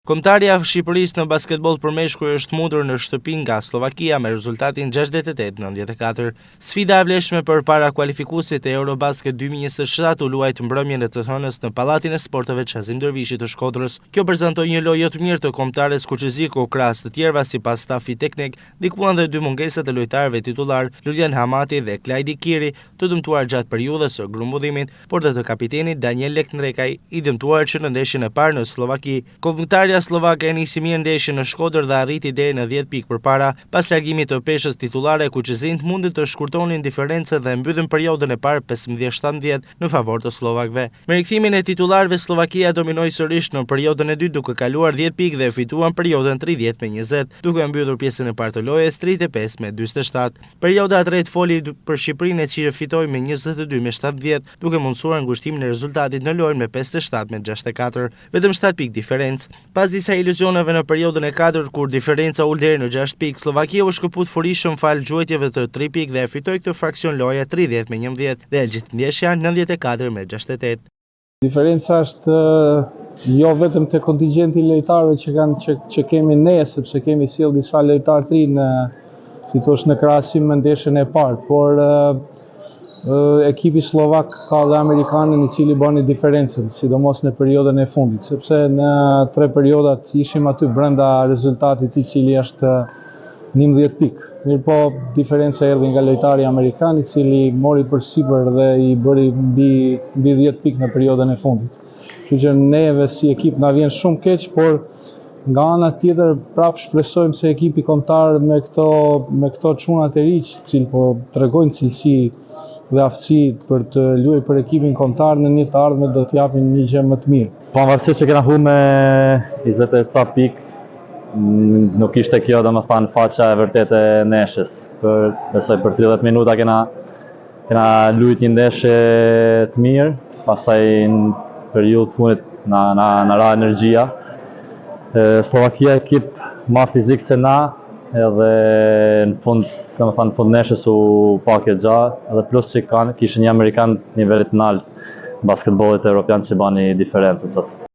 Kombëtarja e Shqipërisë në basketboll për meshkuj është mundur në shtëpi nga Slovakia me rezultatin 68-94. Sfida e vlefshme për para kualifikuesit e Eurobasket 2027 u luajt mbrëmjen e të hënës në Pallatin e Sporteve Qazim Dervishi të Shkodrës. Kjo prezantoi një lojë të mirë të kombëtares Kuqeziku krahas të tjerëve sipas stafi teknik, ndikuan dhe dy mungesat e lojtarëve titullar Lulian Hamati dhe Klajdi Kiri, të dëmtuar gjatë periudhës së grumbullimit, por dhe të kapitenit Daniel Lektendrekaj, i dëmtuar që në ndeshjen e parë në Slovaki. Slovake e nisi mirë ndeshjen në Shkodër dhe arriti deri në 10 pikë përpara. Pas largimit të peshës titulare, kuqezint mundin të shkurtonin diferencën dhe mbyllën periudhën e parë 15-17 në favor të slovakëve. Me rikthimin e titularëve, Slovakia dominoi sërish në periudhën e dytë duke kaluar 10 pikë dhe fituan periudhën 30-20, duke mbyllur pjesën e parë të lojës 35-47. Periudha e tretë foli për Shqipërinë, e cila fitoi me 22-17, duke mundsuar ngushtimin e rezultatit në lojën me 57-64, vetëm 7 pikë diferencë. Pas disa iluzioneve në periudhën e katërt, kur diferenca ul deri në 6 pikë, Slovakia u shkëput furishëm fal gjuajtjeve të 3 pikë dhe fitoi këtë fraksion loja 30-11 dhe gjithë ndeshja 94-68. Diferenca është jo vetëm te kontingjenti lojtarëve që kemi ne, sepse kemi sjell disa lojtarë të rinj në krahasim me ndeshjen e parë, por ekipi slovak ka dhe amerikanin i cili bani diferencën, sidomos në periudhën e fundit, sepse në 3 periudat ishim aty brenda rezultatit i cili është 11 pikë. Mirë po, diferenca erdhi nga lojtari amerikan, i cili mori përsipër dhe i bëri mbi 10 pikë në periudhën e fundit. Kështu që neve si ekip na vjen shumë keq, por nga ana tjetër prapë shpresojmë se ekipi kombëtar me këto çuna të riq, që po tregojnë cilësi dhe aftësi për të luajtur për ekipin kombëtar në një të ardhme do të japin një gjë më të mirë. Pavarësisht që kena humbur me 20 e ca pikë, nuk ishte kjo domethënë faça e vërtetë e ndeshjes. Besoj për 30 minuta kena luajtur një ndeshje të mirë, pastaj në periudhën fundit na ra energjia. Slovakia ekip më fizik se na, edhe në fund ndeshjes u pa kjo gjë, edhe plus që kishin një amerikan nivelit të lartë basketbollit evropian që bani diferencën sot.